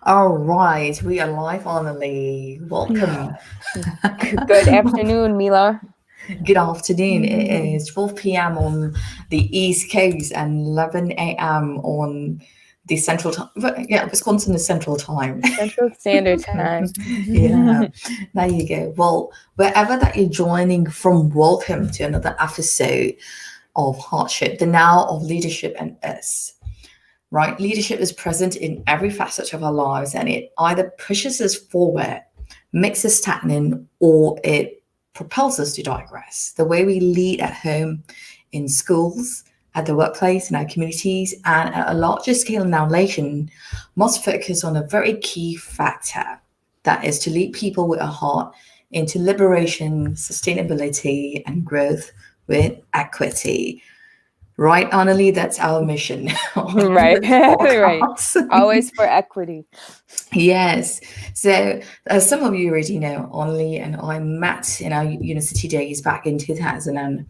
All right, we are live finally. Welcome. Good afternoon, Mila. Good afternoon. It is 12 p.m. on the East Coast and 11 a.m. on the Central Time. Yeah, Wisconsin is Central Time. Central Standard Time. Yeah, there you go. Well, wherever that you're joining from, welcome to another episode of Heartship, the now of leadership and us. Right? Leadership is present in every facet of our lives, and it either pushes us forward, makes us stagnant, or it propels us to digress. The way we lead at home, in schools, at the workplace, in our communities, and at a larger scale in our nation must focus on a very key factor, that is to lead people with a heart into liberation, sustainability, and growth with equity. Right, Annalie, that's our mission on Right, this right. podcast. Always for equity. Yes. So, as some of you already know, Annalie and I met in our university days back in 2010.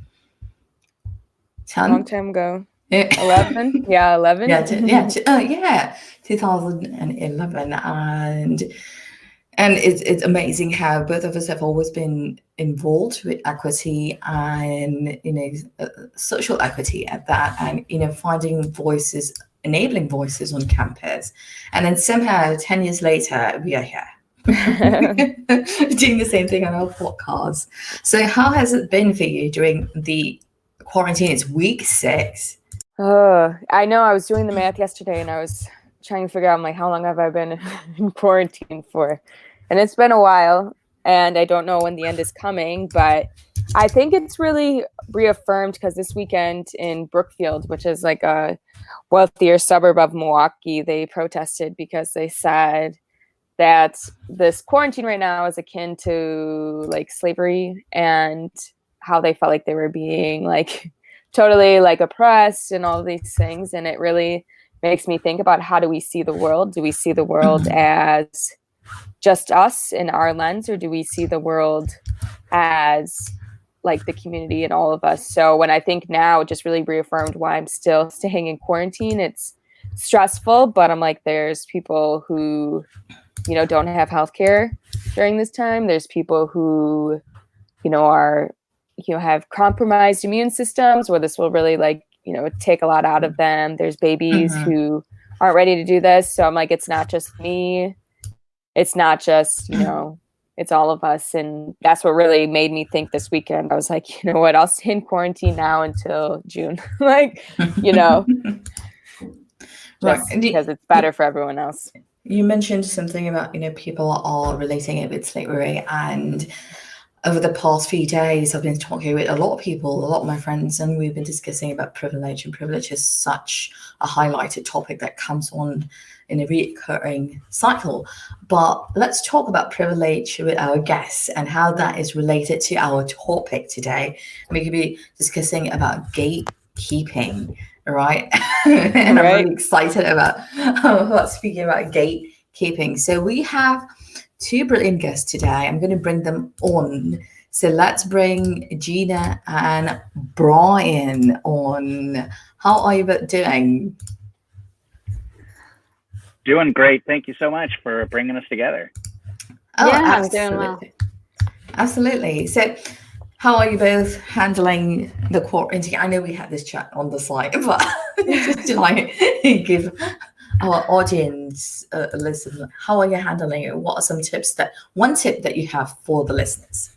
Long time ago. Yeah, 11? Yeah, 11. yeah, 2011. And it's amazing how both of us have always been involved with equity and social equity at that, and finding voices, enabling voices on campus, and then somehow 10 years later we are here doing the same thing on our podcast. So how has it been for you during the quarantine? It's week 6. I know. I was doing the math yesterday, and I was trying to figure out, how long have I been in quarantine for? And it's been a while, and I don't know when the end is coming, but I think it's really reaffirmed because this weekend in Brookfield, which is like a wealthier suburb of Milwaukee, they protested because they said that this quarantine right now is akin to like slavery, and how they felt like they were being like totally like oppressed and all these things. And it really makes me think about, how do we see the world? Do we see the world as just us in our lens, or do we see the world as like the community and all of us? So when I think now, it just really reaffirmed why I'm still staying in quarantine. It's stressful, but I'm like, there's people who, don't have healthcare during this time. There's people who, are, have compromised immune systems, where this will really take a lot out of them. There's babies who aren't ready to do this. So I'm like, it's not just me. It's not just, it's all of us. And that's what really made me think this weekend. I was like, you know what, I'll stay in quarantine now until June. Right. Because it's better for everyone else. You mentioned something about, people are relating it with slavery, and over the past few days, I've been talking with a lot of people, a lot of my friends, and we've been discussing about privilege. And privilege is such a highlighted topic that comes on in a recurring cycle. But let's talk about privilege with our guests and how that is related to our topic today. We could be discussing about gatekeeping, right? And I'm really excited about speaking about gatekeeping. So we have 2 brilliant guests today. I'm going to bring them on. So let's bring Gina and Brian on. How are you both doing? Doing great. Thank you so much for bringing us together. Oh, yeah, absolutely. I'm doing well. Absolutely. So how are you both handling the quarantine? I know we had this chat on the side, but just to give our audience a listen, how are you handling it? What are some one tip that you have for the listeners?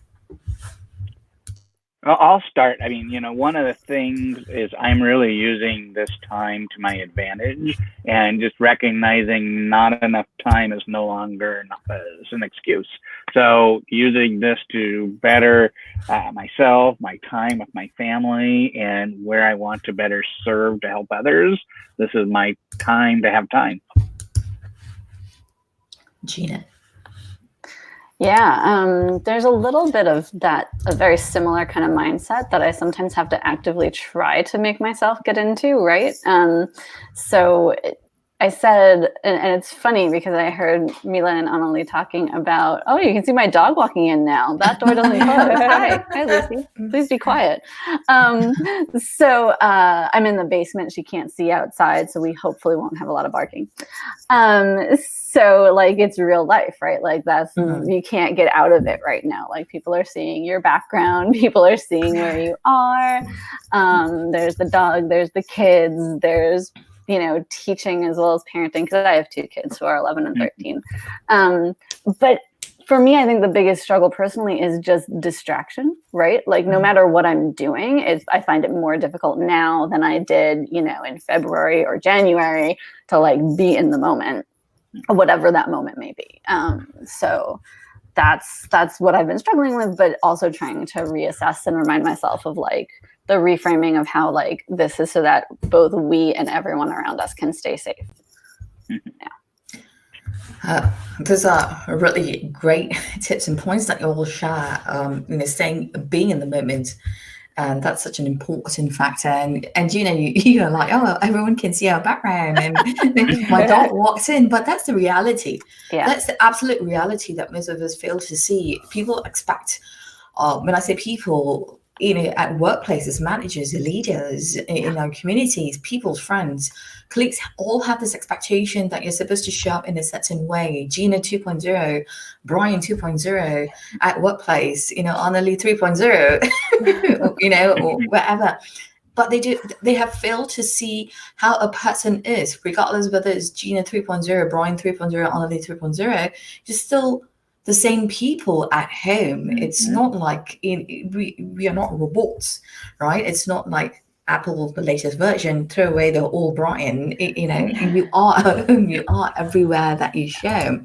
Well, I'll start. One of the things is I'm really using this time to my advantage, and just recognizing not enough time is no longer enough as an excuse. So using this to better myself, my time with my family, and where I want to better serve to help others. This is my time to have time. Gina. Yeah, there's a little bit of that, a very similar kind of mindset that I sometimes have to actively try to make myself get into, right? I said, and it's funny because I heard Mila and Annalie talking about, oh, you can see my dog walking in now. That door doesn't close. Hi, Lucy. Please be quiet. I'm in the basement. She can't see outside, so we hopefully won't have a lot of barking. So like it's real life, right? Like that's Mhm. you can't get out of it right now. Like people are seeing your background, people are seeing where you are. There's the dog, there's the kids, there's teaching as well as parenting, because I have 2 kids who are 11 and 13. But for me, I think the biggest struggle personally is just distraction, right? Like no matter what I'm doing, I find it more difficult now than I did, in February or January to like be in the moment, whatever that moment may be. So that's what I've been struggling with, but also trying to reassess and remind myself of like the reframing of how like this is so that both we and everyone around us can stay safe. Those are really great tips and points that you all share. Being in the moment, and that's such an important factor. And you're like, oh, everyone can see our background, and my dog walks in, but that's the reality. Yeah. That's the absolute reality that most of us fail to see. People expect. When I say people, at workplaces, managers, leaders, in our communities, people's friends, colleagues all have this expectation that you're supposed to show up in a certain way. Gina 2.0, Brian 2.0 at workplace, Annalie 3.0, or wherever. But they have failed to see how a person is, regardless of whether it's Gina 3.0, Brian 3.0, Annalie 3.0, you're still the same people at home. It's not like we are not robots, right? It's not like Apple, the latest version, throw away the old Brian. You are at home, you are everywhere that you show.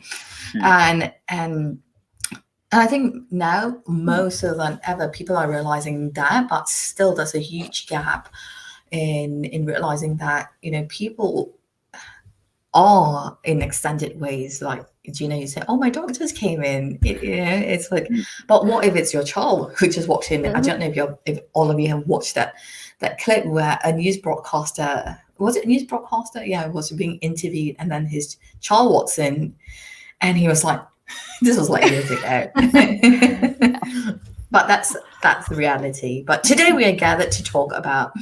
And I think now more so than ever, people are realizing that, but still there's a huge gap in realizing that, people are in extended ways. Like, you say, oh, my dog just came in. It's like, but what if it's your child who just walked in? I don't know if all of you have watched that clip where a news broadcaster, was it a news broadcaster? Yeah, was being interviewed, and then his child walks in, and he was like, this was like years ago. But that's the reality. But today we are gathered to talk about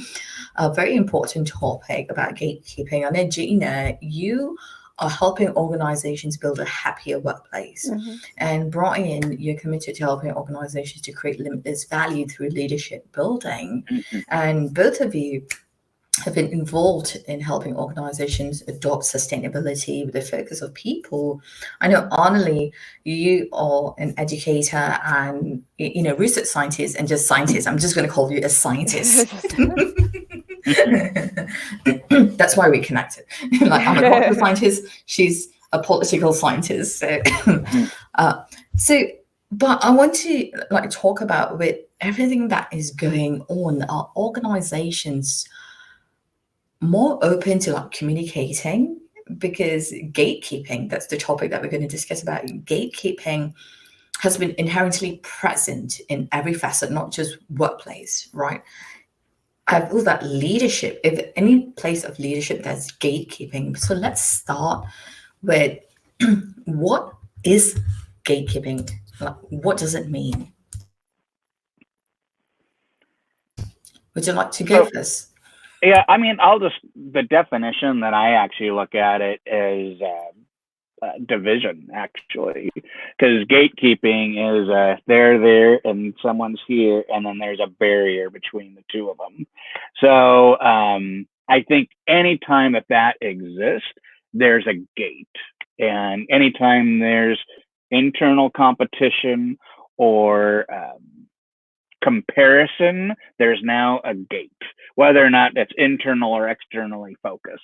a very important topic about gatekeeping. I know, Gina, you are helping organizations build a happier workplace. And Brian, you're committed to helping organizations to create limitless value through leadership building. And both of you have been involved in helping organizations adopt sustainability with the focus of people. I know, Annalie, you are an educator and research scientist, and just scientist. I'm just going to call you a scientist. That's why we connected. Like, I'm a cultural scientist, she's a political scientist. But I want to talk about, with everything that is going on, are organizations more open to communicating? Because gatekeeping, that's the topic that we're going to discuss about. Gatekeeping has been inherently present in every facet, not just workplace, right? I feel that leadership, if any place of leadership, that's gatekeeping. So let's start with what is gatekeeping? What does it mean? Would you like to go first? Yeah, I mean, the definition that I actually look at it is division, actually, because gatekeeping is they're there and someone's here, and then there's a barrier between the two of them. So I think anytime that exists, there's a gate. And anytime there's internal competition or comparison, there's now a gate, whether or not that's internal or externally focused.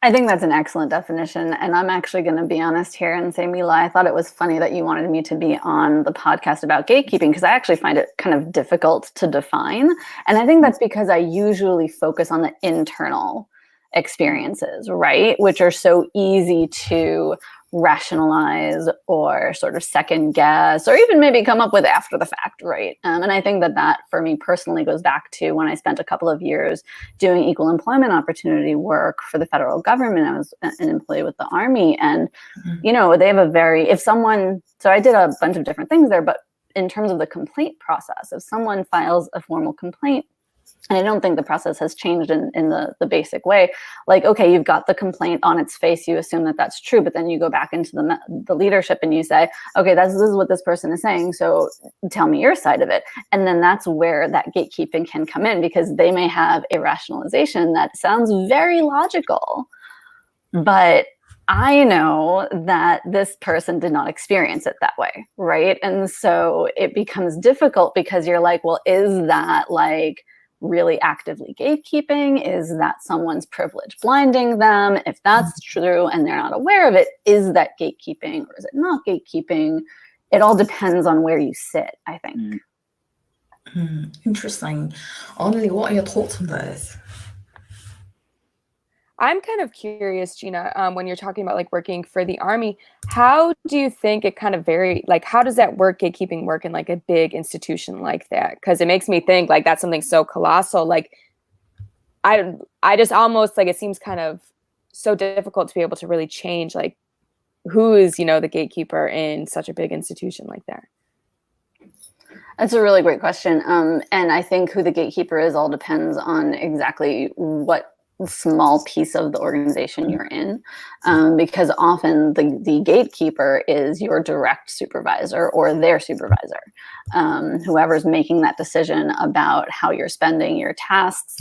I think that's an excellent definition. And I'm actually going to be honest here and say, Mila, I thought it was funny that you wanted me to be on the podcast about gatekeeping, because I actually find it kind of difficult to define. And I think that's because I usually focus on the internal experiences, right? Which are so easy to rationalize or sort of second guess, or even maybe come up with after the fact, right? And I think that for me personally goes back to when I spent a couple of years doing equal employment opportunity work for the federal government. I was an employee with the Army, and they have so I did a bunch of different things there, but in terms of the complaint process, if someone files a formal complaint, And I don't think the process has changed in the basic way. Like, okay, you've got the complaint on its face. You assume that that's true, but then you go back into the leadership and you say, okay, this is what this person is saying. So tell me your side of it. And then that's where that gatekeeping can come in, because they may have a rationalization that sounds very logical, but I know that this person did not experience it that way, right? And so it becomes difficult because you're like, well, is that like really actively gatekeeping? Is that someone's privilege blinding them? If that's true and they're not aware of it, is that gatekeeping or is it not gatekeeping? It all depends on where you sit, I think. Interesting. Only, what are your thoughts on this? I'm kind of curious, Gina, when you're talking about like working for the Army, how do you think it kind of like, how does that gatekeeping work in like a big institution like that? Because it makes me think like that's something so colossal. Like I just almost like, it seems kind of so difficult to be able to really change like who is, the gatekeeper in such a big institution like that. That's a really great question. And I think who the gatekeeper is all depends on exactly what small piece of the organization you're in, because often the gatekeeper is your direct supervisor or their supervisor, whoever's making that decision about how you're spending your task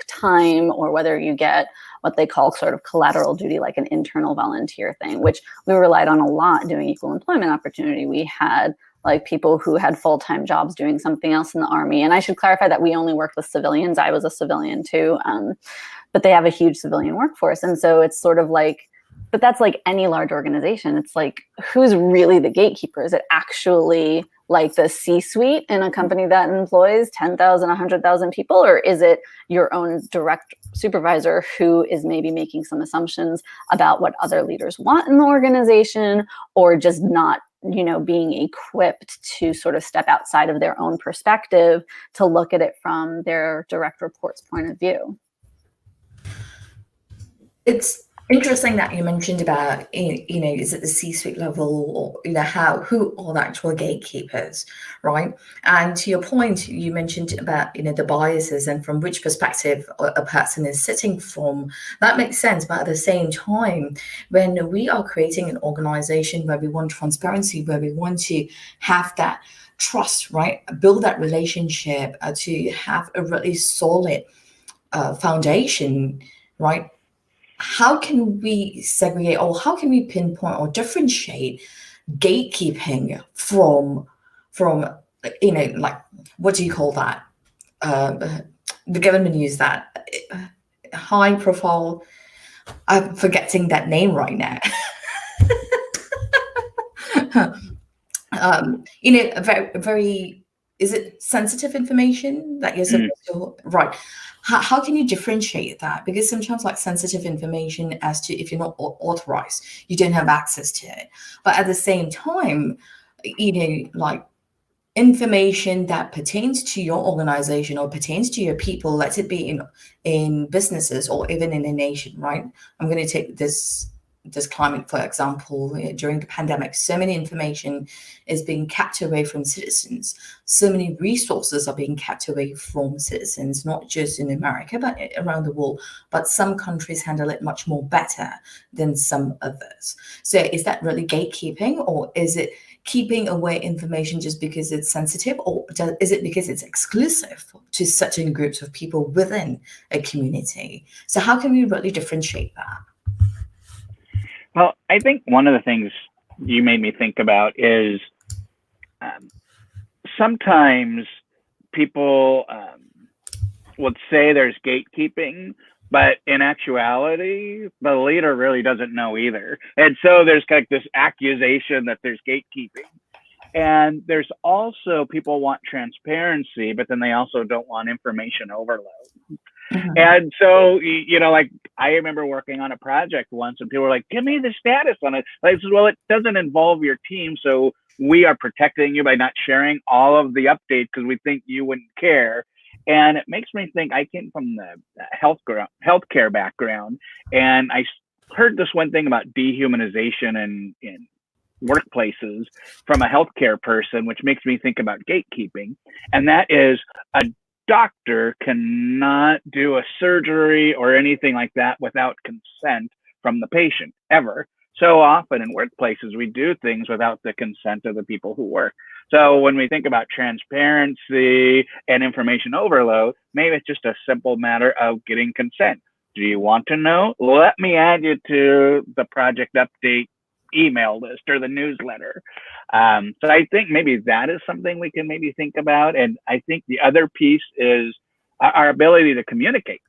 time, or whether you get what they call sort of collateral duty, like an internal volunteer thing, which we relied on a lot doing equal employment opportunity. We had like people who had full-time jobs doing something else in the Army. And I should clarify that we only worked with civilians. I was a civilian too. But they have a huge civilian workforce. And so it's sort of like, but that's like any large organization. It's like, who's really the gatekeeper? Is it actually like the C-suite in a company that employs 10,000, 100,000 people? Or is it your own direct supervisor who is maybe making some assumptions about what other leaders want in the organization, or just not, being equipped to sort of step outside of their own perspective to look at it from their direct report's point of view? It's interesting that you mentioned about, is it the C-suite level, or, who are the actual gatekeepers, right? And to your point, you mentioned about, the biases and from which perspective a person is sitting from. That makes sense. But at the same time, when we are creating an organization where we want transparency, where we want to have that trust, right? Build that relationship, to have a really solid foundation, right? How can we segregate, or how can we pinpoint or differentiate gatekeeping from like, what do you call that? The government use that high profile. I'm forgetting that name right now. Very, very, is it sensitive information that you're supposed to, right? How can you differentiate that? Because sometimes like sensitive information, as to if you're not authorized, you don't have access to it. But at the same time, like information that pertains to your organization or pertains to your people, let it be in businesses or even in a nation, right? I'm going to take this climate, for example. During the pandemic, so many information is being kept away from citizens. So many resources are being kept away from citizens, not just in America, but around the world. But some countries handle it much more better than some others. So is that really gatekeeping, or is it keeping away information just because it's sensitive, or is it because it's exclusive to certain groups of people within a community? So how can we really differentiate that? Well, I think one of the things you made me think about is sometimes people would say there's gatekeeping, but in actuality, the leader really doesn't know either. And so there's like this accusation that there's gatekeeping. And there's also, people want transparency, but then they also don't want information overload. And so, like I remember working on a project once and people were like, give me the status on it. I said, well, it doesn't involve your team. So we are protecting you by not sharing all of the updates because we think you wouldn't care. And it makes me think, I came from the healthcare background, and I heard this one thing about dehumanization in workplaces from a healthcare person, which makes me think about gatekeeping. And that is, a doctor cannot do a surgery or anything like that without consent from the patient, ever. So often in workplaces, we do things without the consent of the people who work. So when we think about transparency and information overload, maybe it's just a simple matter of getting consent. Do you want to know? Let me add you to the project update email list or the newsletter. So I think maybe that is something we can maybe think about. And I think the other piece is our ability to communicate.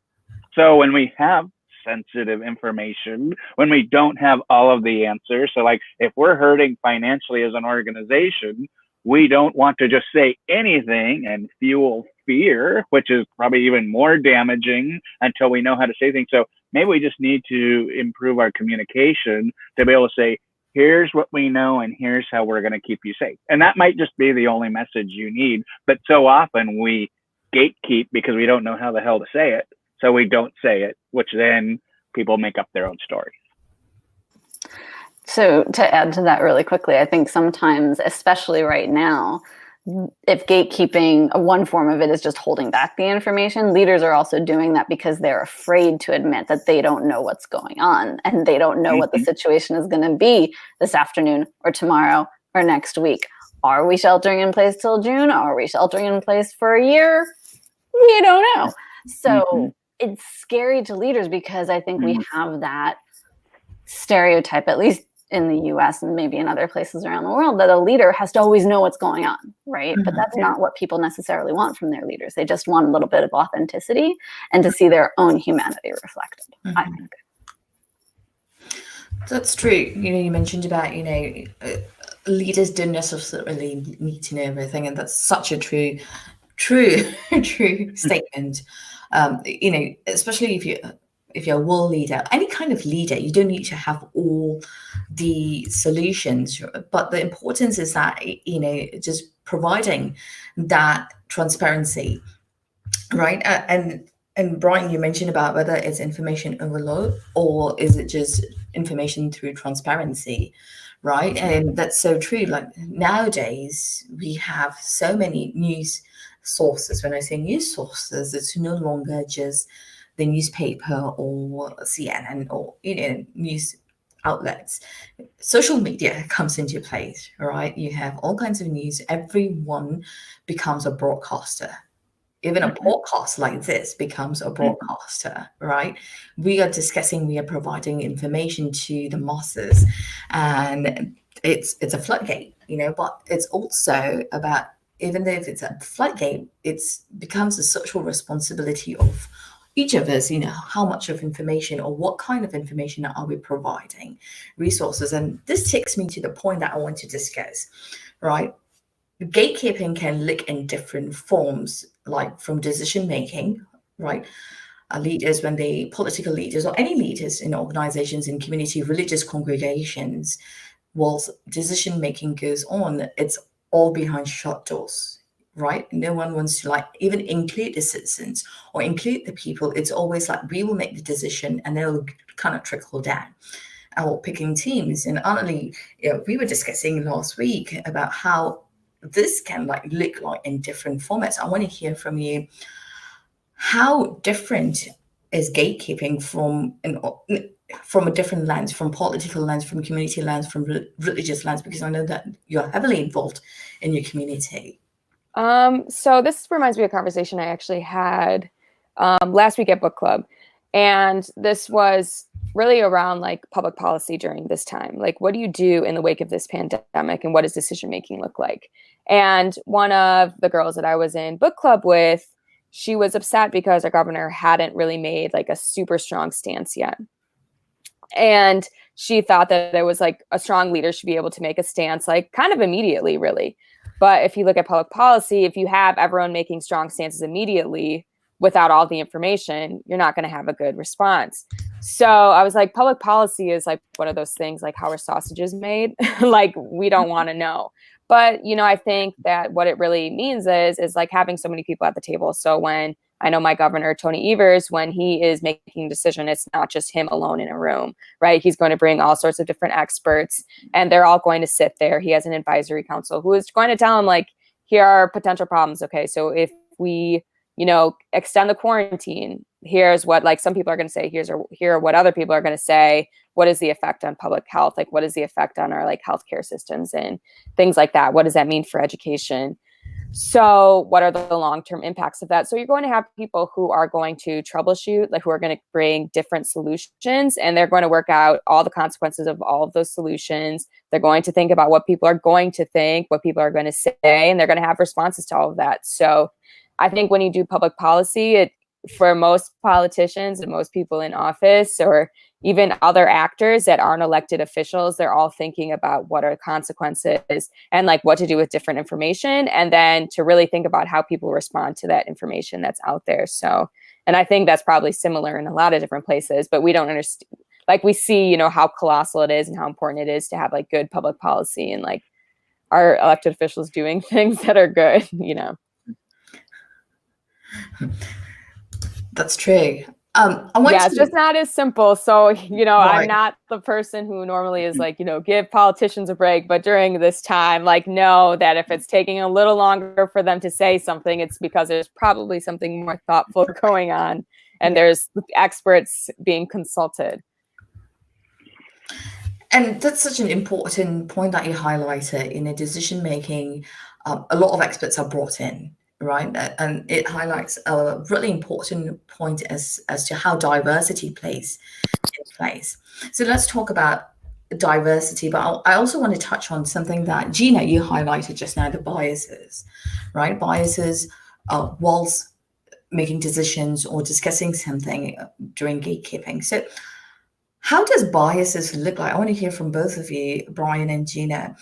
So when we have sensitive information, when we don't have all of the answers, so like if we're hurting financially as an organization, we don't want to just say anything and fuel fear, which is probably even more damaging until we know how to say things. So maybe we just need to improve our communication to be able to say, here's what we know and here's how we're going to keep you safe. And that might just be the only message you need. But so often we gatekeep because we don't know how the hell to say it. So we don't say it, which then people make up their own stories. So to add to that really quickly, I think sometimes, especially right now, if gatekeeping, one form of it is just holding back the information, leaders are also doing that because they're afraid to admit that they don't know what's going on and they don't know what the situation is going to be this afternoon or tomorrow or next week. Are we sheltering in place till June? Are we sheltering in place for a year? We don't know. So it's scary to leaders because I think we have that stereotype, at least in the US and maybe in other places around the world, that a leader has to always know what's going on, right? But that's not what people necessarily want from their leaders. They just want a little bit of authenticity and to see their own humanity reflected, I think. That's true. You mentioned about, leaders don't necessarily need to know everything, and that's such a true statement. Especially if you're a world leader, any kind of leader, you don't need to have all the solutions, but the importance is that, just providing that transparency, right? And Brian, you mentioned about whether it's information overload or is it just information through transparency, right? And that's so true. Like nowadays, we have so many news sources. When I say news sources, it's no longer just the newspaper or CNN or news outlets. Social media comes into place, right? You have all kinds of news. Everyone becomes a broadcaster. Even a podcast like this becomes a broadcaster, right? We are discussing, we are providing information to the masses, and it's a floodgate, but it's also about, even though if it's a floodgate, it becomes a social responsibility of each of us, how much of information or what kind of information are we providing, resources. And this takes me to the point that I want to discuss, right? Gatekeeping can look in different forms, like from decision making, right? Political leaders or any leaders in organizations, in community, religious congregations, whilst decision making goes on, it's all behind shut doors, right? No one wants to even include the citizens or include the people. It's always like, we will make the decision and they'll kind of trickle down. Or picking teams. And Annalie, we were discussing last week about how this can look like in different formats. I want to hear from you, how different is gatekeeping from a different lens, from political lens, from community lens, from religious lens, because I know that you're heavily involved in your community. So this reminds me of a conversation I actually had last week at book club. And this was really around public policy during this time. What do you do in the wake of this pandemic, and what does decision-making look like? And one of the girls that I was in book club with, she was upset because our governor hadn't really made a super strong stance yet. And she thought that there was a strong leader should be able to make a stance kind of immediately, really. But if you look at public policy, if you have everyone making strong stances immediately without all the information, you're not going to have a good response. So I was like, public policy is one of those things, how are sausages made? We don't want to know. But, I think that what it really means is having so many people at the table. So when I know my governor, Tony Evers, when he is making a decision, it's not just him alone in a room, right? He's going to bring all sorts of different experts and they're all going to sit there. He has an advisory council who is going to tell him here are potential problems. Okay, so if we extend the quarantine. Here's what, like, some people are going to say, here are what other people are going to say. What is the effect on public health? Like, what is the effect on our, like, healthcare systems and things like that? What does that mean for education? So what are the long-term impacts of that? So you're going to have people who are going to troubleshoot, like, who are going to bring different solutions, and they're going to work out all the consequences of all of those solutions. They're going to think about what people are going to think, what people are going to say, and they're going to have responses to all of that. So I think when you do public policy, for most politicians and most people in office, or even other actors that aren't elected officials, they're all thinking about what are consequences and, like, what to do with different information, and then to really think about how people respond to that information that's out there. So, and I think that's probably similar in a lot of different places, but we don't understand, like, we see, how colossal it is and how important it is to have, like, good public policy and, like, our elected officials doing things that are good. That's true. It's just not as simple. So, Right. I'm not the person who normally is like, give politicians a break. But during this time, like, know that if it's taking a little longer for them to say something, it's because there's probably something more thoughtful going on, and there's experts being consulted. And that's such an important point that you highlighted. In a decision making, a lot of experts are brought in, right? And it highlights a really important point as to how diversity plays in place. So let's talk about diversity, but I also want to touch on something that, Gina, you highlighted just now, the biases, right? Biases whilst making decisions or discussing something during gatekeeping. So how does biases look like? I want to hear from both of you, Brian and Gina,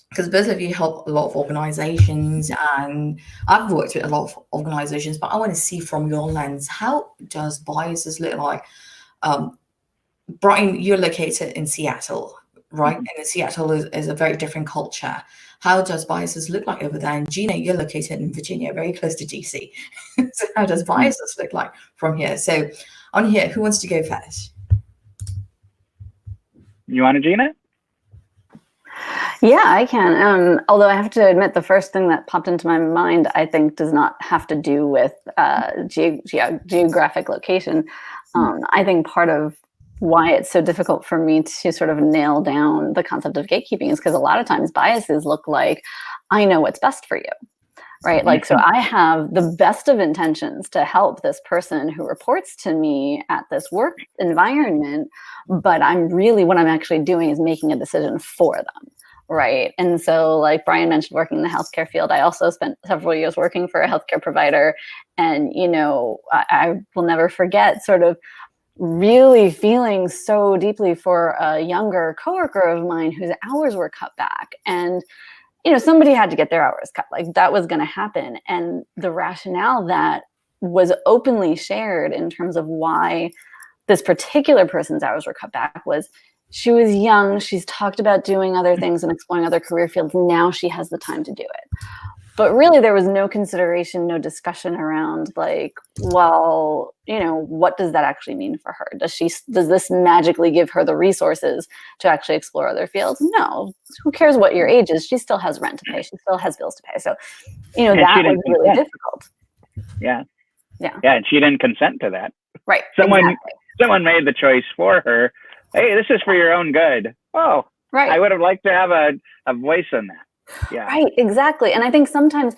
because both of you help a lot of organizations, and I've worked with a lot of organizations, but I want to see from your lens, how does biases look like? Brian, you're located in Seattle, right? Mm-hmm. And Seattle is a very different culture. How does biases look like over there? And Gina, you're located in Virginia, very close to DC. So how does biases look like from here? So on here, who wants to go first? You want it, Gina? Yeah, I can. Although I have to admit, the first thing that popped into my mind, I think, does not have to do with geographic location. I think part of why it's so difficult for me to sort of nail down the concept of gatekeeping is because a lot of times biases look like, I know what's best for you. Right. Like, so I have the best of intentions to help this person who reports to me at this work environment, but what I'm actually doing is making a decision for them. Right. And so, like Brian mentioned, working in the healthcare field, I also spent several years working for a healthcare provider. And, I will never forget sort of really feeling so deeply for a younger coworker of mine whose hours were cut back. And somebody had to get their hours cut. Like, that was going to happen. And the rationale that was openly shared in terms of why this particular person's hours were cut back was she was young. She's talked about doing other things and exploring other career fields. Now she has the time to do it. But really, there was no consideration, no discussion around, like, well, what does that actually mean for her? Does this magically give her the resources to actually explore other fields? No. Who cares what your age is? She still has rent to pay. She still has bills to pay. So, that was really difficult. Yeah. Yeah. Yeah, and she didn't consent to that. Right. Someone made the choice for her. Hey, this is for your own good. Oh, right. I would have liked to have a voice in that. Yeah. Right, exactly. And I think sometimes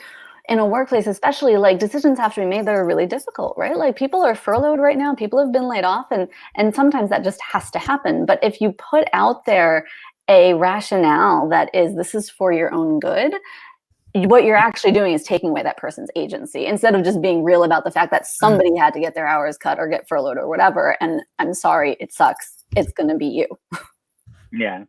in a workplace, especially, like, decisions have to be made that are really difficult, right? Like, people are furloughed right now, people have been laid off, and sometimes that just has to happen. But if you put out there a rationale that is, this is for your own good, what you're actually doing is taking away that person's agency, instead of just being real about the fact that somebody had to get their hours cut or get furloughed or whatever. And I'm sorry, it sucks. It's going to be you. Yeah.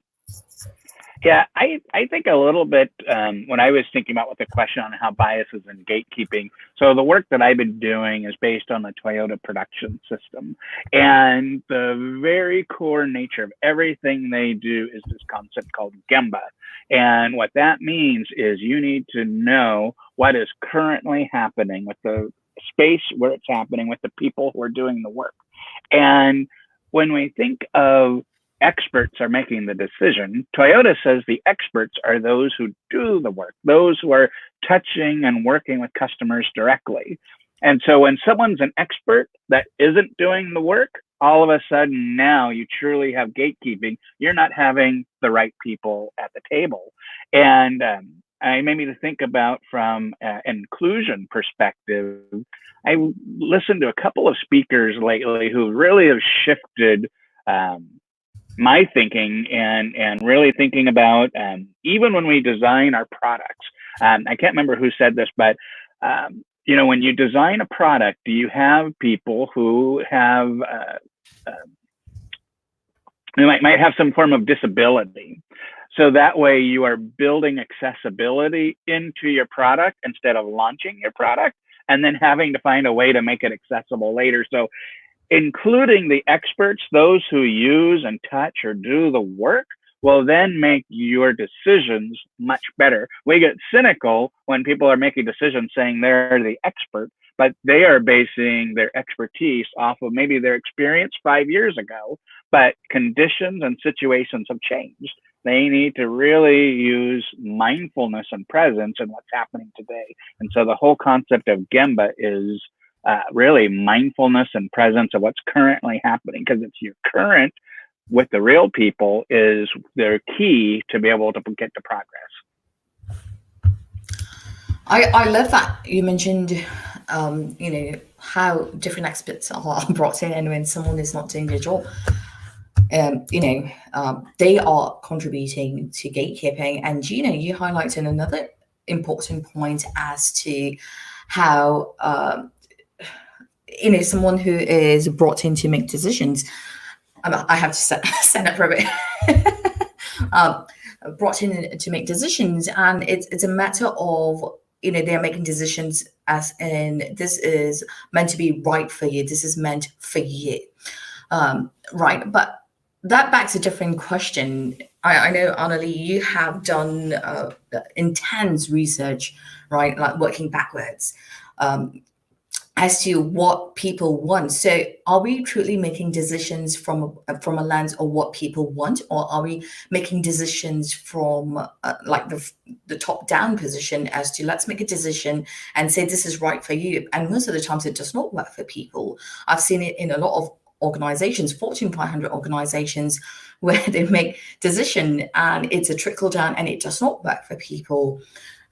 Yeah, I think a little bit when I was thinking about what the question on how biases and gatekeeping. So the work that I've been doing is based on the Toyota production system. And the very core nature of everything they do is this concept called Gemba. And what that means is you need to know what is currently happening with the space where it's happening, with the people who are doing the work. And when we think of experts are making the decision, Toyota says the experts are those who do the work, those who are touching and working with customers directly. And so when someone's an expert that isn't doing the work, all of a sudden now you truly have gatekeeping. You're not having the right people at the table. And I made me to think about from an inclusion perspective. I listened to a couple of speakers lately who really have shifted my thinking and really thinking about even when we design our products. I can't remember who said this, but when you design a product, do you have people who have might have some form of disability? So that way you are building accessibility into your product instead of launching your product and then having to find a way to make it accessible later. So including the experts, those who use and touch or do the work, will then make your decisions much better. We get cynical when people are making decisions saying they're the expert, but they are basing their expertise off of maybe their experience 5 years ago, but conditions and situations have changed. They need to really use mindfulness and presence in what's happening today. And so the whole concept of Gemba is really mindfulness and presence of what's currently happening, because it's your current with the real people is their key to be able to get to progress. I love that you mentioned, how different experts are brought in, and when someone is not doing their job, they are contributing to gatekeeping. And Gina, you highlighted another important point as to how, someone who is brought in to make decisions. I have to stand up for a bit. Brought in to make decisions, and it's a matter of they're making decisions as in this is meant to be right for you. This is meant for you, right? But that begs a different question. I know, Annalie, you have done intense research, right? Like working backwards. As to what people want. So are we truly making decisions from a lens of what people want, or are we making decisions from the top down position as to let's make a decision and say this is right for you? And most of the times it does not work for people. I've seen it in a lot of organizations, Fortune 500 organizations, where they make decision and it's a trickle down and it does not work for people.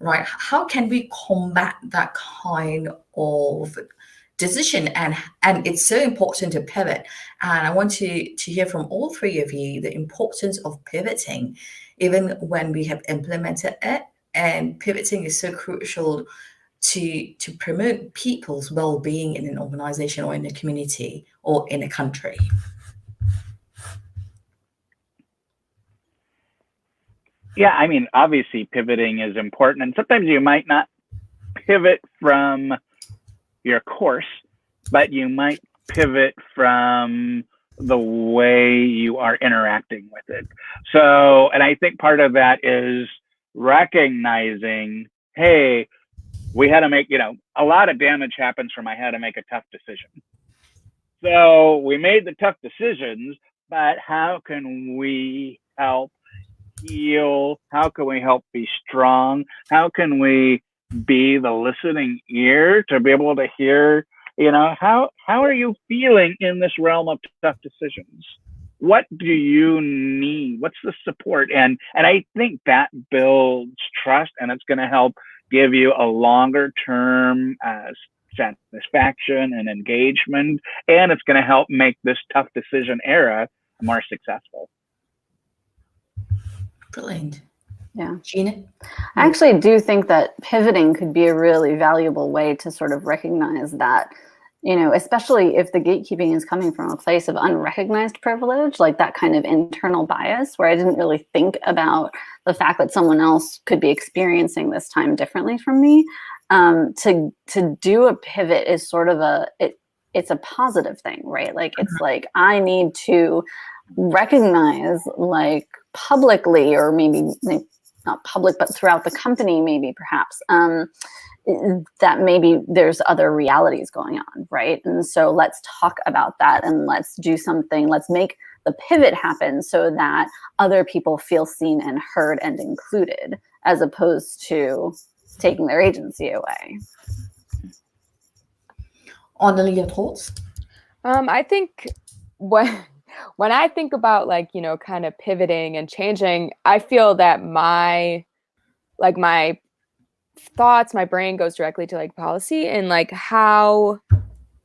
Right? How can we combat that kind of decision? And it's so important to pivot. And I want to hear from all three of you the importance of pivoting, even when we have implemented it. And pivoting is so crucial to promote people's well-being in an organization or in a community or in a country. Yeah, I mean, obviously pivoting is important, and sometimes you might not pivot from your course, but you might pivot from the way you are interacting with it. So, and I think part of that is recognizing, hey, we had to make, a lot of damage happens from I had to make a tough decision. So we made the tough decisions, but how can we help heal? How can we help be strong? How can we be the listening ear to be able to hear, how are you feeling in this realm of tough decisions? What do you need? What's the support? And I think that builds trust, and it's going to help give you a longer term satisfaction and engagement, and it's going to help make this tough decision era more successful. Brilliant. Yeah. Gina? I actually do think that pivoting could be a really valuable way to sort of recognize that, especially if the gatekeeping is coming from a place of unrecognized privilege, like that kind of internal bias where I didn't really think about the fact that someone else could be experiencing this time differently from me. To do a pivot is sort of it's a positive thing, right? Like it's like I need to recognize, like publicly, or maybe not public, but throughout the company, maybe perhaps, that maybe there's other realities going on, right? And so let's talk about that, and let's do something. Let's make the pivot happen so that other people feel seen and heard and included, as opposed to taking their agency away. Annalie, your thoughts? I think when I think about like, you know, kind of pivoting and changing, I feel that my thoughts, my brain goes directly to like policy and like how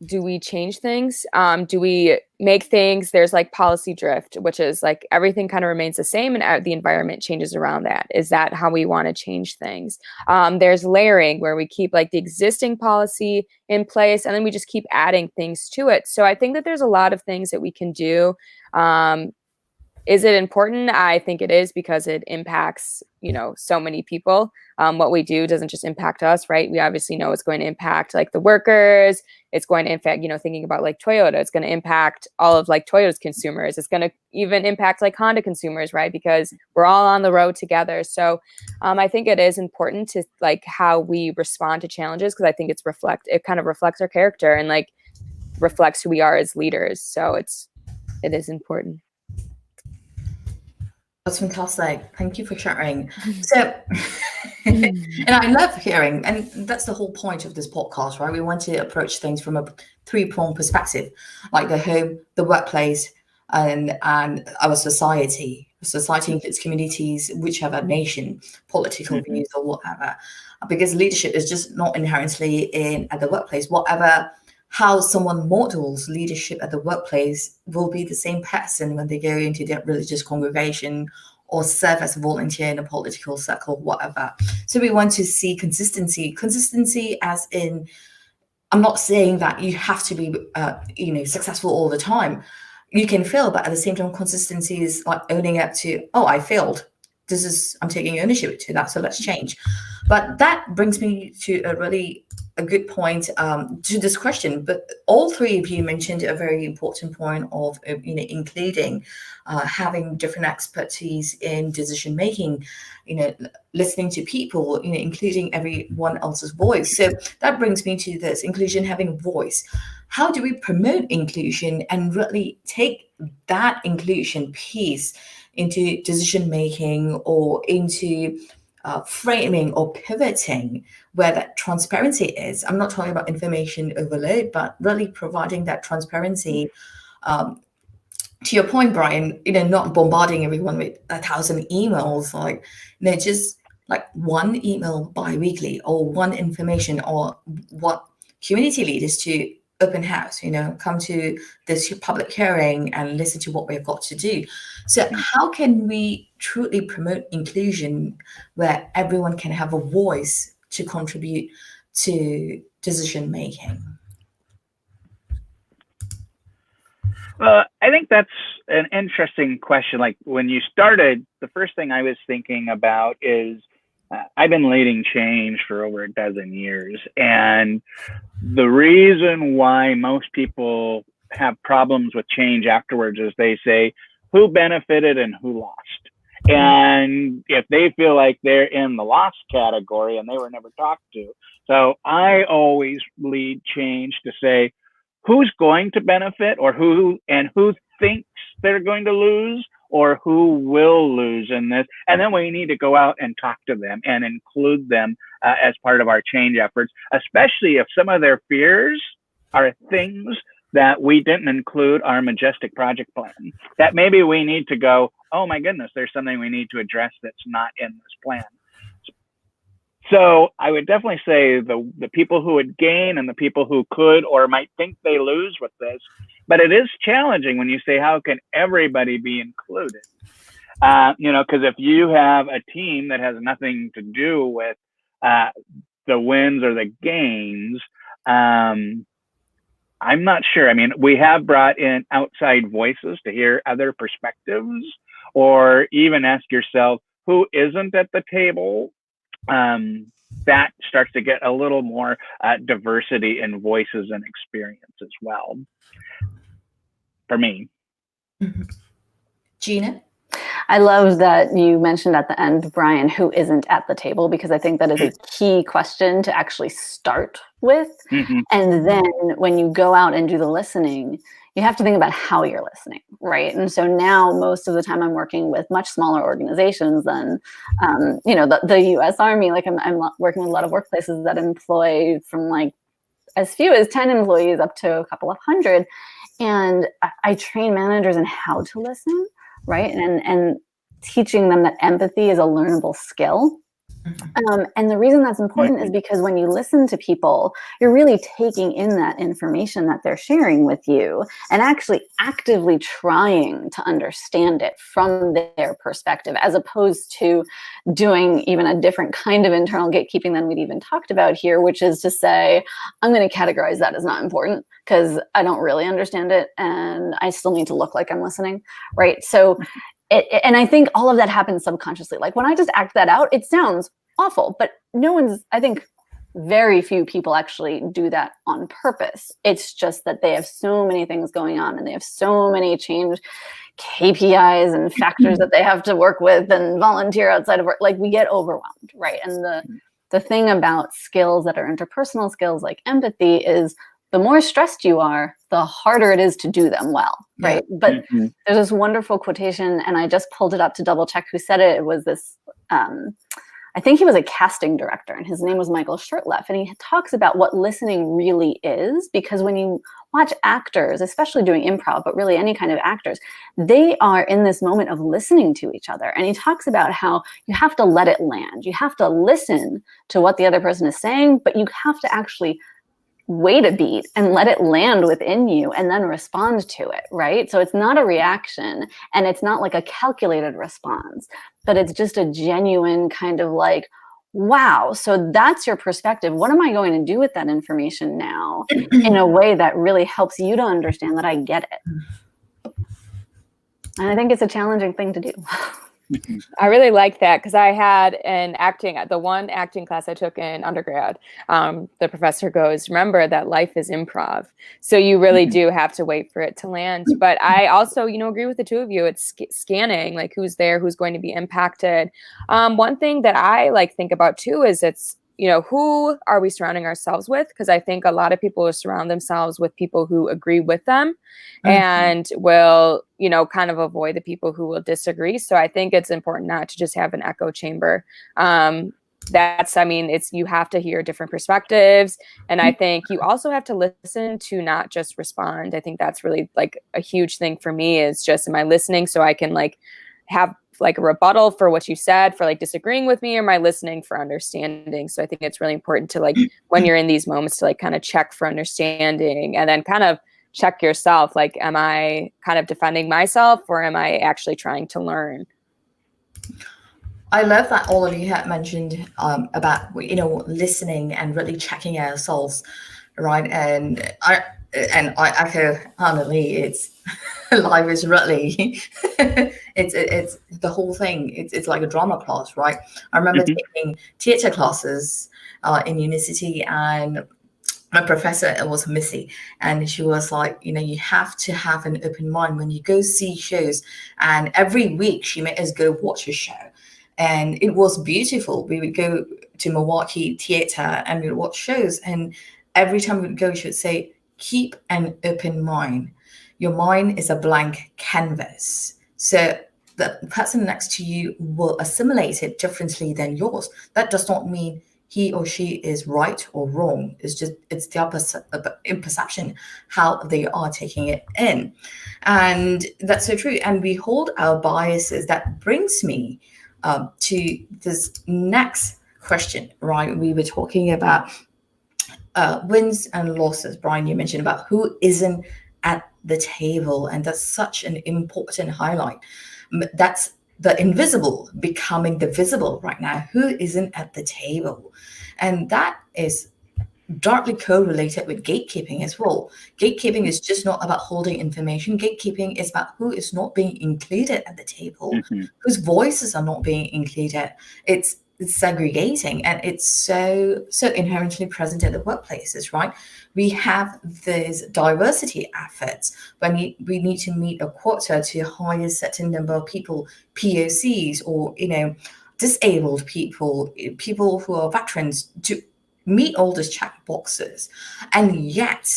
do we change things? Do we make things, there's like policy drift, which is like everything kind of remains the same and the environment changes around that. Is that how we want to change things? There's layering where we keep like the existing policy in place and then we just keep adding things to it. So I think that there's a lot of things that we can do. Is it important? I think it is because it impacts, you know, so many people. What we do doesn't just impact us, right? We obviously know it's going to impact like the workers. It's going to impact, you know, thinking about like Toyota, it's going to impact all of like Toyota's consumers. It's going to even impact like Honda consumers, right? Because we're all on the road together. So I think it is important to like how we respond to challenges because I think it kind of reflects our character and like reflects who we are as leaders. So it is important. That's fantastic. Thank you for sharing. So, and I love hearing, and that's the whole point of this podcast, right? We want to approach things from a three-pronged perspective, like the home, the workplace, and our society. Society includes communities, whichever nation, political views, or whatever. Because leadership is just not inherently at the workplace. How someone models leadership at the workplace will be the same person when they go into their religious congregation or serve as a volunteer in a political circle, whatever. So we want to see consistency as in, I'm not saying that you have to be, successful all the time. You can fail, but at the same time, consistency is like owning up to, oh, I failed. I'm taking ownership to that, so let's change. But that brings me to a good point to this question. But all three of you mentioned a very important point of including having different expertise in decision making, listening to people, including everyone else's voice. So that brings me to this inclusion, having voice. How do we promote inclusion and really take that inclusion piece into decision making or into framing or pivoting where that transparency is? I'm not talking about information overload, but really providing that transparency. To your point, Brian, not bombarding everyone with 1,000 emails, just like one email bi-weekly or one information, or what community leaders to open house, come to this public hearing and listen to what we've got to do. So how can we truly promote inclusion where everyone can have a voice to contribute to decision making? I think that's an interesting question. Like when you started, the first thing I was thinking about is I've been leading change for over a dozen years. And the reason why most people have problems with change afterwards is they say, who benefited and who lost? And if they feel like they're in the lost category and they were never talked to. So I always lead change to say, who's going to benefit or who thinks they're going to lose or who will lose in this. And then we need to go out and talk to them and include them as part of our change efforts, especially if some of their fears are things that we didn't include our majestic project plan, that maybe we need to go, oh my goodness, there's something we need to address that's not in this plan. So I would definitely say the people who would gain and the people who could or might think they lose with this, but it is challenging when you say, how can everybody be included? Because if you have a team that has nothing to do with the wins or the gains, I'm not sure. I mean, we have brought in outside voices to hear other perspectives, or even ask yourself, who isn't at the table? That starts to get a little more diversity in voices and experience as well, for me. Gina? I love that you mentioned at the end, Brian, who isn't at the table, because I think that is a key question to actually start with. Mm-hmm. And then when you go out and do the listening, you have to think about how you're listening, right? And so now most of the time I'm working with much smaller organizations than, the U.S. Army. Like I'm working with a lot of workplaces that employ from like as few as 10 employees up to a couple of hundred. And I train managers in how to listen, right? And teaching them that empathy is a learnable skill. And the reason that's important is because when you listen to people, you're really taking in that information that they're sharing with you and actually actively trying to understand it from their perspective, as opposed to doing even a different kind of internal gatekeeping than we'd even talked about here, which is to say, I'm going to categorize that as not important because I don't really understand it and I still need to look like I'm listening, right? So, and I think all of that happens subconsciously. Like when I just act that out, it sounds awful, but I think very few people actually do that on purpose. It's just that they have so many things going on and they have so many change KPIs and factors that they have to work with and volunteer outside of work. Like we get overwhelmed, right? And the thing about skills that are interpersonal skills like empathy is the more stressed you are, the harder it is to do them well, right? Yeah. But there's this wonderful quotation, and I just pulled it up to double check who said it. It was this, I think he was a casting director, and his name was Michael Shurtleff, and he talks about what listening really is, because when you watch actors, especially doing improv, but really any kind of actors, they are in this moment of listening to each other. And he talks about how you have to let it land. You have to listen to what the other person is saying, but you have to actually wait a beat and let it land within you and then respond to it, right? So it's not a reaction and it's not like a calculated response, but it's just a genuine kind of like, wow, so that's your perspective. What am I going to do with that information now in a way that really helps you to understand that I get it? And I think it's a challenging thing to do. I really like that because I had the one acting class I took in undergrad. The professor goes, remember that life is improv. So you really do have to wait for it to land. But I also, agree with the two of you. It's scanning, like who's there, who's going to be impacted. One thing that I think about too is it's, who are we surrounding ourselves with? Because I think a lot of people will surround themselves with people who agree with them and will, kind of avoid the people who will disagree. So I think it's important not to just have an echo chamber. You have to hear different perspectives. And I think you also have to listen to not just respond. I think that's really a huge thing for me is just, am I listening so I can have a rebuttal for what you said, for disagreeing with me, or am I listening for understanding? So I think it's really important to when you're in these moments to kind of check for understanding and then kind of check yourself. Am I kind of defending myself or am I actually trying to learn? I love that all of you have mentioned about, listening and really checking ourselves, right? And I echo Annalie, it's life is really it's the whole thing. It's like a drama class, right? I remember taking theater classes in university, and my professor was Missy, and she was like, you have to have an open mind when you go see shows. And every week she made us go watch a show, and it was beautiful. We would go to Milwaukee Theater and we'd watch shows, and every time we would go, she would say, keep an open mind. Your mind is a blank canvas. So the person next to you will assimilate it differently than yours. That does not mean he or she is right or wrong. It's the opposite in perception, how they are taking it in. And that's so true. And we hold our biases. That brings me to this next question, right? We were talking about wins and losses. Brian, you mentioned about who isn't at the table, and that's such an important highlight. That's the invisible becoming the visible right now. Who isn't at the table? And that is directly correlated with gatekeeping as well. Gatekeeping is just not about holding information. Gatekeeping is about who is not being included at the table, whose voices are not being included. It's segregating, and it's so inherently present at the workplaces, right? We have these diversity efforts when we need to meet a quota to hire a certain number of people, POCs, or disabled people who are veterans, to meet all these check boxes, and yet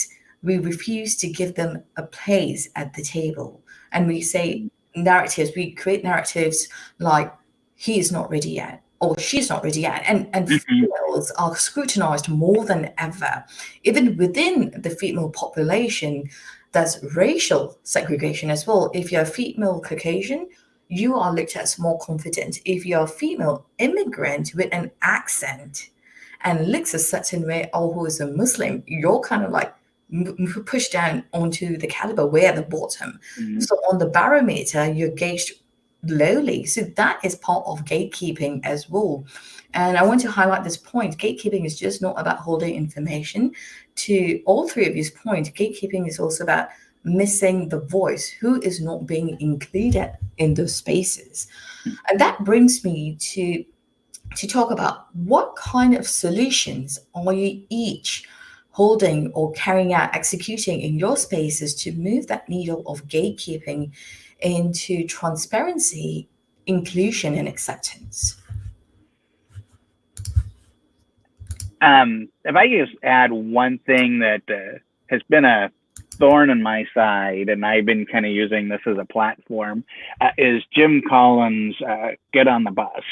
we refuse to give them a place at the table. And we say narratives, we create narratives like, he is not ready yet, or she's not ready yet. And Mhm. females are scrutinized more than ever. Even within the female population, there's racial segregation as well. If you're a female Caucasian, you are looked at as more confident. If you're a female immigrant with an accent and looks a certain way, or who is a Muslim, you're kind of like pushed down onto the caliber way at the bottom. Mhm. So on the barometer, you're gauged lowly. So that is part of gatekeeping as well. And I want to highlight this point. Gatekeeping is just not about holding information. To all three of you's point, gatekeeping is also about missing the voice, who is not being included in those spaces. And that brings me to talk about what kind of solutions are you each holding or carrying out, executing in your spaces to move that needle of gatekeeping into transparency, inclusion, and acceptance. If I could just add one thing that has been a thorn in my side, and I've been kind of using this as a platform, is Jim Collins' "Get on the Bus."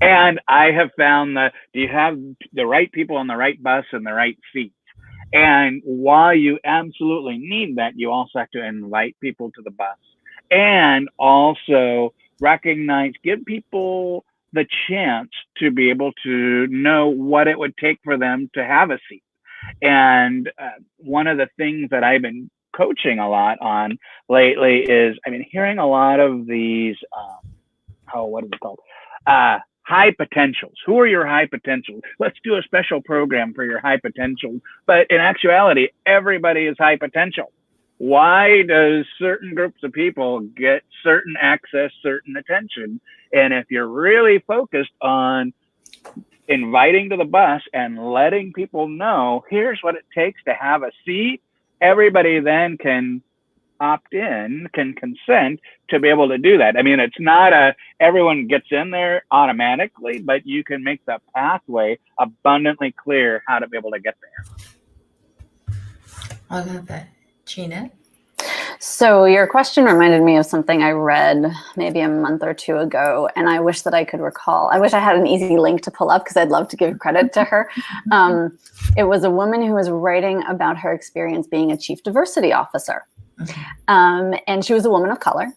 And I have found that you have the right people on the right bus and the right seats. And while you absolutely need that, you also have to invite people to the bus and also recognize, give people the chance to be able to know what it would take for them to have a seat. And one of the things that I've been coaching a lot on lately is, I've been hearing a lot of these, what is it called? High potentials. Who are your high potentials? Let's do a special program for your high potentials. But in actuality, everybody is high potential. Why does certain groups of people get certain access, certain attention? And if you're really focused on inviting to the bus and letting people know, here's what it takes to have a seat, everybody then can opt in, can consent to be able to do that. I mean, it's not everyone gets in there automatically, but you can make the pathway abundantly clear how to be able to get there. I love that. Gina? So your question reminded me of something I read maybe a month or two ago, and I wish that I could recall. I wish I had an easy link to pull up because I'd love to give credit to her. It was a woman who was writing about her experience being a chief diversity officer. And she was a woman of color.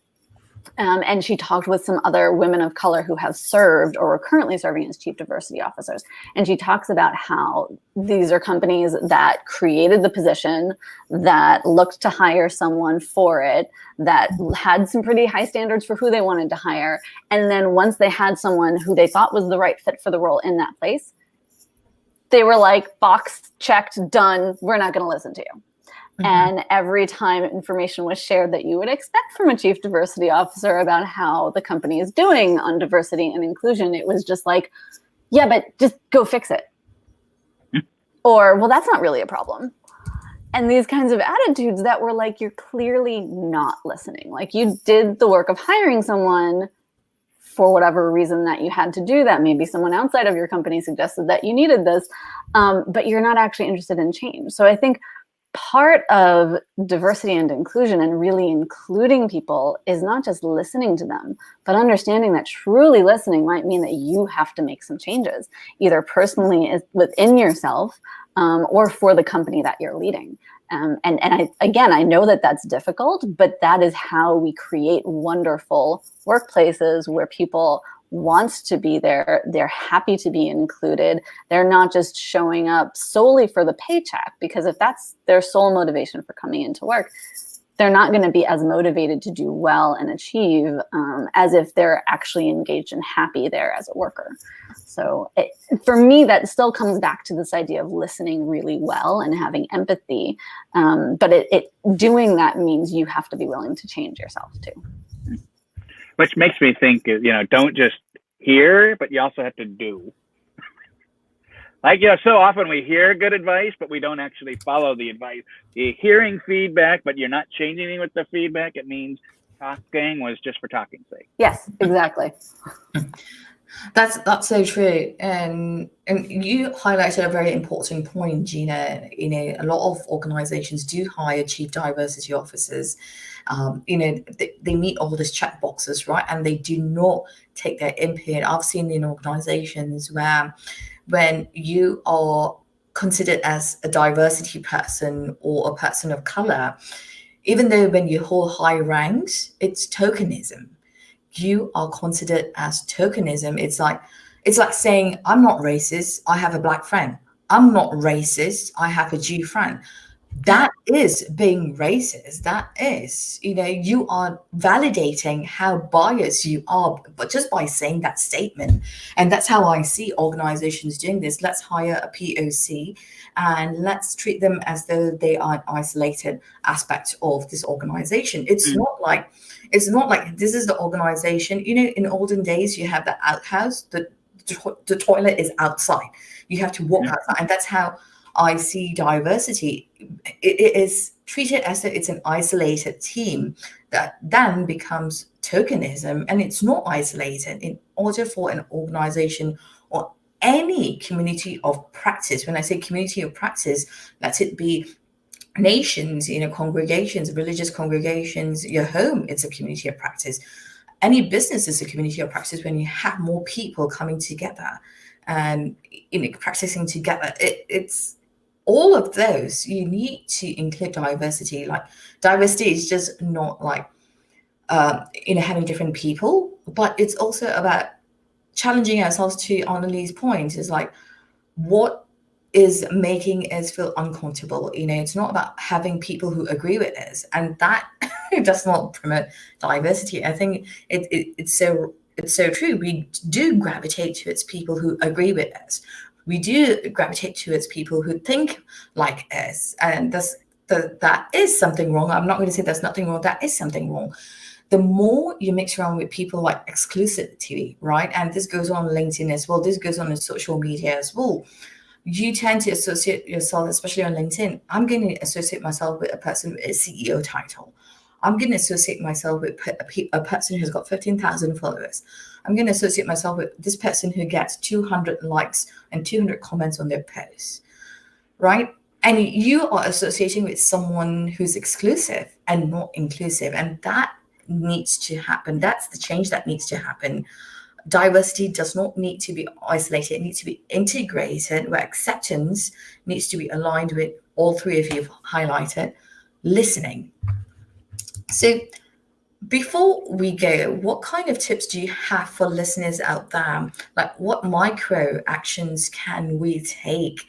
And she talked with some other women of color who have served or are currently serving as chief diversity officers. And she talks about how these are companies that created the position, that looked to hire someone for it, that had some pretty high standards for who they wanted to hire. And then once they had someone who they thought was the right fit for the role in that place, they were like, box checked, done, we're not going to listen to you. And every time information was shared that you would expect from a chief diversity officer about how the company is doing on diversity and inclusion, it was just like, yeah, but just go fix it. Or, well, that's not really a problem. And these kinds of attitudes that were like, you're clearly not listening. Like, you did the work of hiring someone for whatever reason that you had to do that. Maybe someone outside of your company suggested that you needed this, but you're not actually interested in change. So I think part of diversity and inclusion and really including people is not just listening to them, but understanding that truly listening might mean that you have to make some changes, either personally within yourself or for the company that you're leading. And I know that that's difficult, but that is how we create wonderful workplaces where people want to be there, they're happy to be included, they're not just showing up solely for the paycheck, because if that's their sole motivation for coming into work, they're not going to be as motivated to do well and achieve as if they're actually engaged and happy there as a worker. So for me, that still comes back to this idea of listening really well and having empathy. But doing that means you have to be willing to change yourself too. Which makes me think, don't just hear, but you also have to do. Like, so often we hear good advice, but we don't actually follow the advice. You're hearing feedback, but you're not changing anything with the feedback. It means talking was just for talking's sake. Yes, exactly. That's so true, and you highlighted a very important point, Gina. A lot of organizations do hire chief diversity officers. They meet all these check boxes, right? And they do not take their input. I've seen in organizations where when you are considered as a diversity person or a person of color, even though when you hold high ranks, it's tokenism. You are considered as tokenism. It's like saying, I'm not racist, I have a black friend. I'm not racist, I have a Jew friend. That is being racist. That is, you are validating how biased you are, but just by saying that statement. And that's how I see organizations doing this. Let's hire a POC and let's treat them as though they are an isolated aspect of this organization. It's not like this is the organization. In olden days, you have the outhouse, the toilet is outside. You have to walk outside, and that's how I see diversity. It is treated as though it's an isolated team that then becomes tokenism, and it's not isolated. In order for an organization or any community of practice, when I say community of practice, let it be nations, congregations, religious congregations, your home, it's a community of practice. Any business is a community of practice when you have more people coming together and practicing together. It's all of those. You need to include diversity. Like, diversity is just not like having different people, but it's also about challenging ourselves. To Annalie's point, is like, what is making us feel uncomfortable? It's not about having people who agree with us, and that does not promote diversity. I think it's so true. We do gravitate towards people who agree with us. We do gravitate towards people who think like us, and that is something wrong. I'm not going to say there's nothing wrong. That is something wrong. The more you mix around with people like exclusivity, right? And this goes on LinkedIn as well. This goes on in social media as well. You tend to associate yourself, especially on LinkedIn. I'm going to associate myself with a person with a CEO title. I'm going to associate myself with a person who's got 15,000 followers. I'm going to associate myself with this person who gets 200 likes and 200 comments on their posts, right? And you are associating with someone who's exclusive and not inclusive. And that needs to happen. That's the change that needs to happen. Diversity does not need to be isolated. It needs to be integrated, where acceptance needs to be aligned with all three of you have highlighted, listening. So before we go, what kind of tips do you have for listeners out there? Like, what micro actions can we take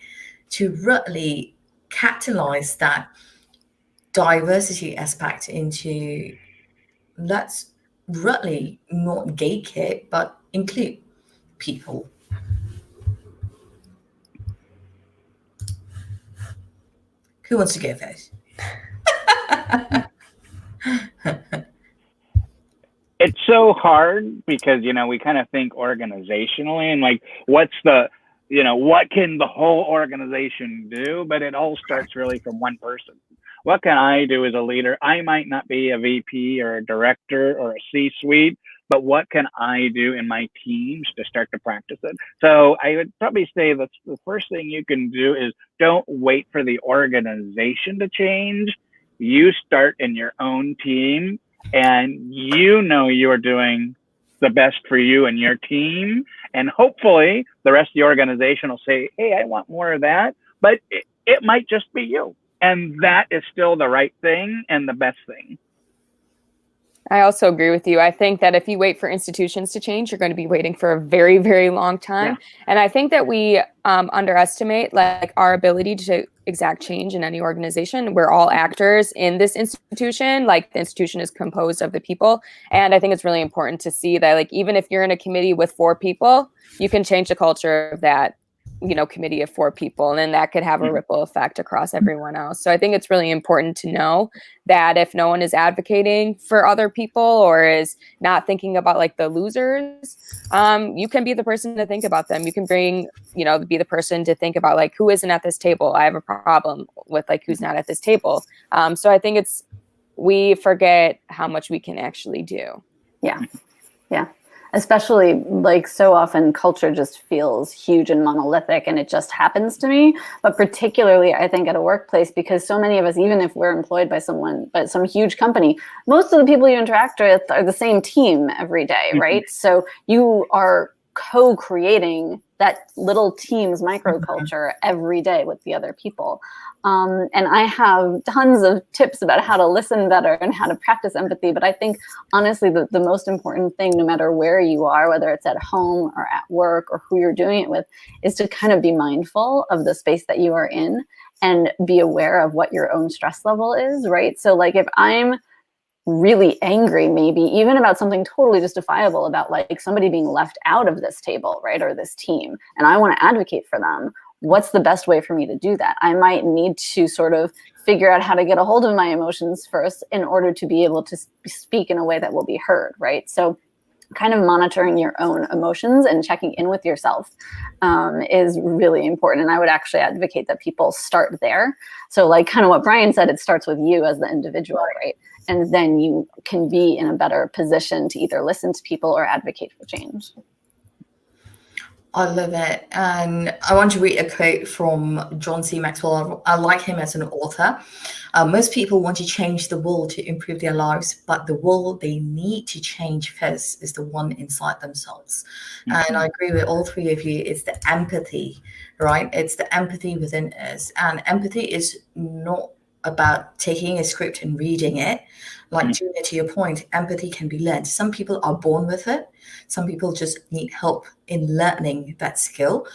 to really catalyze that diversity aspect into, let's really not gatekeep, but include people? Who wants to go first? It's so hard because, we kind of think organizationally and like, what can the whole organization do? But it all starts really from one person. What can I do as a leader? I might not be a VP or a director or a C-suite, but what can I do in my teams to start to practice it? So I would probably say that the first thing you can do is don't wait for the organization to change. You start in your own team, and you are doing the best for you and your team. And hopefully the rest of the organization will say, hey, I want more of that. But it might just be you. And that is still the right thing and the best thing. I also agree with you. I think that if you wait for institutions to change, you're going to be waiting for a very, very long time. Yeah. And I think that we underestimate like our ability to exact change in any organization. We're all actors in this institution. Like, the institution is composed of the people. And I think it's really important to see that, like, even if you're in a committee with 4 people, you can change the culture of that, committee of 4 people, and then that could have a ripple effect across everyone else. So I think it's really important to know that if no one is advocating for other people or is not thinking about like the losers, you can be the person to think about them. You can be the person to think about like, who isn't at this table? I have a problem with like who's not at this table. So I think we forget how much we can actually do. Yeah. especially like so often culture just feels huge and monolithic and it just happens to me. But particularly I think at a workplace, because so many of us, even if we're employed by someone, but some huge company, most of the people you interact with are the same team every day, right? So you are co-creating that little team's microculture every day with the other people. And I have tons of tips about how to listen better and how to practice empathy. But I think, honestly, the most important thing, no matter where you are, whether it's at home or at work or who you're doing it with, is to kind of be mindful of the space that you are in and be aware of what your own stress level is, right? So like if I'm really angry, maybe even about something totally justifiable about like somebody being left out of this table, right, or this team, and I want to advocate for them, what's the best way for me to do that? I might need to sort of figure out how to get a hold of my emotions first in order to be able to speak in a way that will be heard, right? So kind of monitoring your own emotions and checking in with yourself is really important. And I would actually advocate that people start there. So like kind of what Brian said, it starts with you as the individual, right? And then you can be in a better position to either listen to people or advocate for change. I love it. And I want to read a quote from John C. Maxwell. I like him as an author. Most people want to change the world to improve their lives, but the world they need to change first is the one inside themselves. And I agree with all three of you. It's the empathy, right? It's the empathy within us. And empathy is not about taking a script and reading it. Like Gina, to your point, empathy can be learned. Some people are born with it. Some people just need help in learning that skill.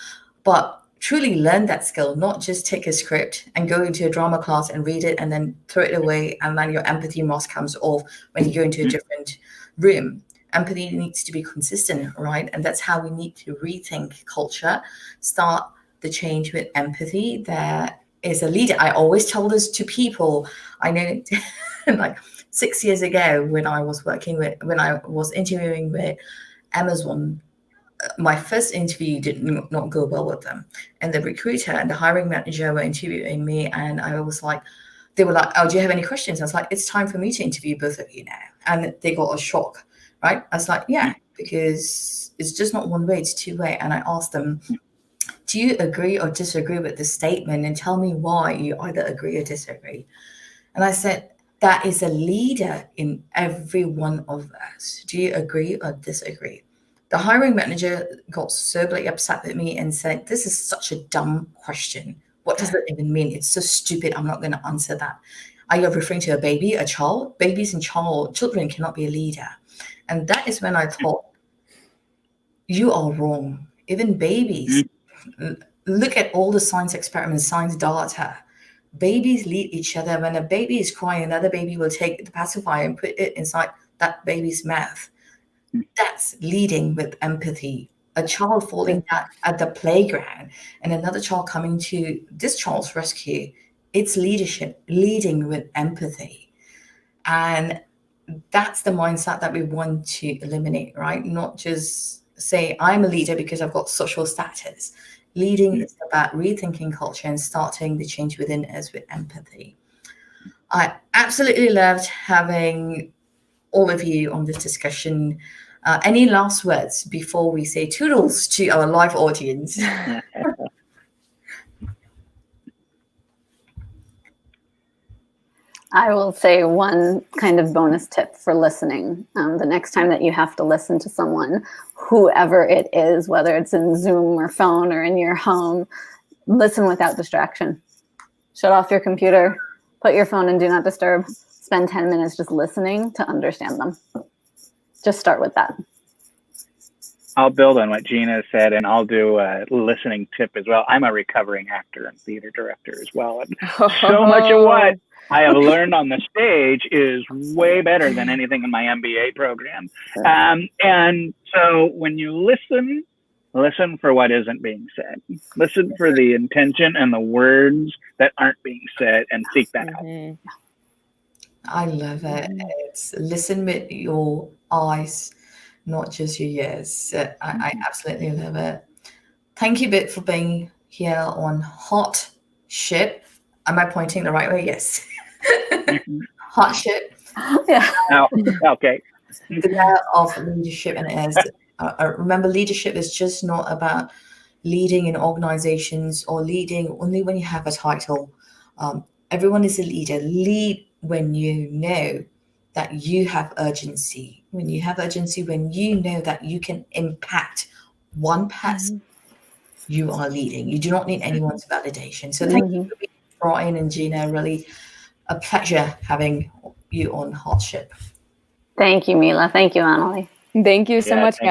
But truly learn that skill, not just take a script and go into a drama class and read it and then throw it away, and then your empathy mask comes off when you go into a different room. Empathy needs to be consistent, right? And that's how we need to rethink culture, start the change with empathy. There is a leader. I always tell this to people. I know like 6 years ago when I was interviewing with Amazon, my first interview did not go well with them. And the recruiter and the hiring manager were interviewing me, and I was like, they were like, oh, do you have any questions? I was like, it's time for me to interview both of you now. And they got a shock, right? I was like, yeah, because it's just not one way, it's two way. And I asked them, do you agree or disagree with this statement? And tell me why you either agree or disagree. And I said, that is a leader in every one of us. Do you agree or disagree? The hiring manager got so upset with me and said, this is such a dumb question. What does it even mean? It's so stupid. I'm not going to answer that. Are you referring to a baby, a child? Babies and children cannot be a leader. And that is when I thought, you are wrong. Even babies. Look at all the science experiments, science data. Babies lead each other. When a baby is crying, another baby will take the pacifier and put it inside that baby's mouth. That's leading with empathy. A child falling down at the playground and another child coming to this child's rescue. It's leadership, leading with empathy. And that's the mindset that we want to eliminate, right? Not just say, I'm a leader because I've got social status. Leading is about rethinking culture and starting the change within us with empathy. I absolutely loved having all of you on this discussion. Any last words before we say toodles to our live audience? I will say one kind of bonus tip for listening. The next time that you have to listen to someone, whoever it is, whether it's in Zoom or phone or in your home, listen without distraction. Shut off your computer, put your phone in Do Not Disturb, spend 10 minutes just listening to understand them. Just start with that. I'll build on what Gina said, and I'll do a listening tip as well. I'm a recovering actor and theater director as well. And so much of what I have learned on the stage is way better than anything in my MBA program. And so when you listen for what isn't being said. Listen for the intention and the words that aren't being said and seek that out. I love it. It's listen with your eyes, not just your ears. I absolutely love it. Thank you, Bit, for being here on Heartship. Am I pointing the right way? Yes. Heartship. Yeah. Okay. The layer of leadership and as Remember, leadership is just not about leading in organizations or leading only when you have a title. Everyone is a leader. Lead when you know that you have urgency. When you have urgency, when you know that you can impact one person, you are leading. You do not need anyone's validation. So thank you for being Brian and Gina. Really a pleasure having you on Heartship. Thank you, Mila. Thank you, Annalie. Thank you so Yeah, much, thank guys.